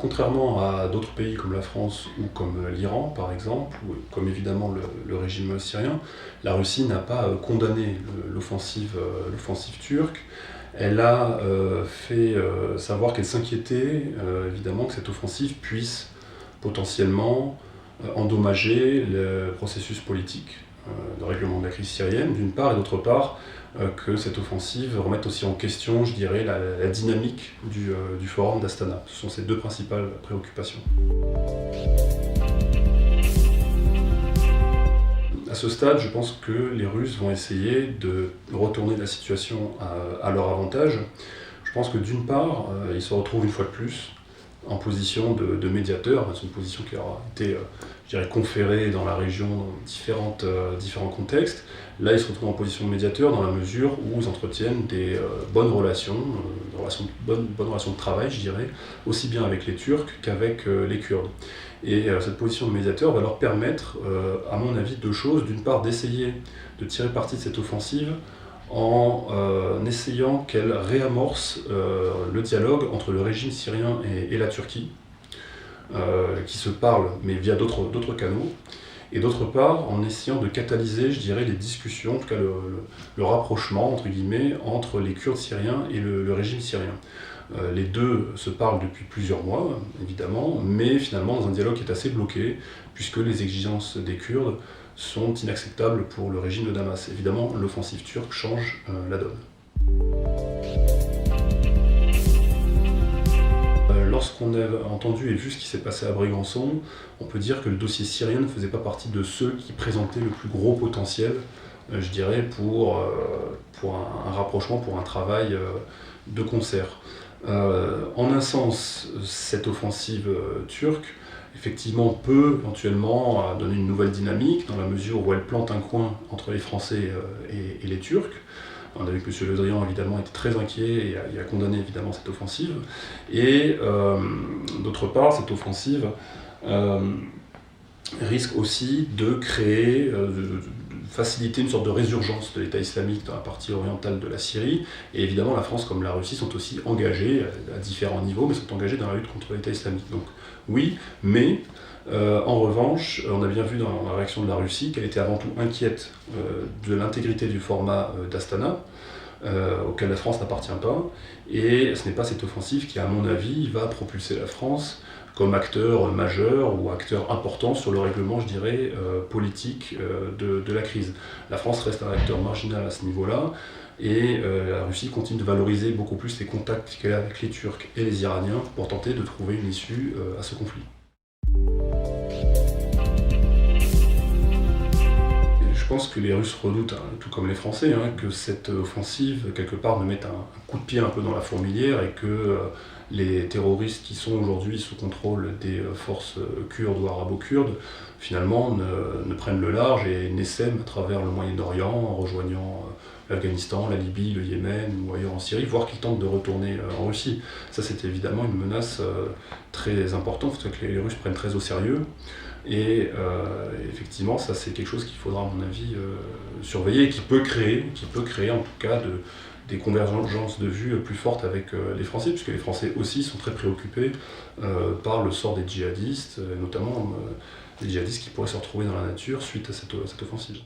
Contrairement à d'autres pays comme la France ou comme l'Iran par exemple, ou comme évidemment le régime syrien, la Russie n'a pas condamné l'offensive turque. Elle a fait savoir qu'elle s'inquiétait évidemment que cette offensive puisse potentiellement endommager le processus politique de règlement de la crise syrienne d'une part, et d'autre part que cette offensive remette aussi en question, je dirais, la dynamique du forum d'Astana. Ce sont ces deux principales préoccupations. À ce stade, je pense que les Russes vont essayer de retourner la situation à leur avantage. Je pense que d'une part, ils se retrouvent une fois de plus en position de médiateur. C'est une position qui leur a été, je dirais, conférée dans la région dans différents contextes. Là, ils se retrouvent en position de médiateur dans la mesure où ils entretiennent des bonnes relations, bonnes relations de travail, je dirais, aussi bien avec les Turcs qu'avec les Kurdes. Et cette position de médiateur va leur permettre, à mon avis, deux choses. D'une part, d'essayer de tirer parti de cette offensive en essayant qu'elle réamorce le dialogue entre le régime syrien et la Turquie, qui se parlent, mais via d'autres canaux, et d'autre part en essayant de catalyser, je dirais, les discussions, en tout cas le rapprochement, entre guillemets, entre les Kurdes syriens et le régime syrien. Les deux se parlent depuis plusieurs mois, évidemment, mais finalement dans un dialogue qui est assez bloqué, puisque les exigences des Kurdes sont inacceptables pour le régime de Damas. Évidemment, l'offensive turque change la donne. Lorsqu'on a entendu et vu ce qui s'est passé à Brégançon, on peut dire que le dossier syrien ne faisait pas partie de ceux qui présentaient le plus gros potentiel, je dirais, pour un rapprochement, pour un travail de concert. En un sens, cette offensive turque, effectivement, peut éventuellement donner une nouvelle dynamique, dans la mesure où elle plante un coin entre les Français et les Turcs. On a vu que M. Le Drian, évidemment, était très inquiet et a condamné, évidemment, cette offensive. Et d'autre part, cette offensive risque aussi de créer, de faciliter une sorte de résurgence de l'État islamique dans la partie orientale de la Syrie. Et évidemment, la France comme la Russie sont aussi engagées à différents niveaux, mais sont engagées dans la lutte contre l'État islamique. Donc oui, mais en revanche, on a bien vu dans la réaction de la Russie qu'elle était avant tout inquiète de l'intégrité du format d'Astana, auquel la France n'appartient pas, et ce n'est pas cette offensive qui, à mon avis, va propulser la France comme acteur majeur ou acteur important sur le règlement, je dirais, politique de la crise. La France reste un acteur marginal à ce niveau-là, et la Russie continue de valoriser beaucoup plus les contacts qu'elle a avec les Turcs et les Iraniens pour tenter de trouver une issue à ce conflit. Je pense que les Russes redoutent, tout comme les Français, que cette offensive, quelque part, me mette un coup de pied un peu dans la fourmilière et que les terroristes qui sont aujourd'hui sous contrôle des forces kurdes ou arabo-kurdes, finalement, ne prennent le large et n'essaiment à travers le Moyen-Orient, en rejoignant l'Afghanistan, la Libye, le Yémen ou ailleurs en Syrie, voire qu'ils tentent de retourner en Russie. Ça, c'est évidemment une menace très importante, que les Russes prennent très au sérieux. Et effectivement, ça c'est quelque chose qu'il faudra, à mon avis, surveiller et qui peut créer en tout cas des convergences de vues plus fortes avec les Français, puisque les Français aussi sont très préoccupés par le sort des djihadistes, notamment des djihadistes qui pourraient se retrouver dans la nature suite à cette offensive.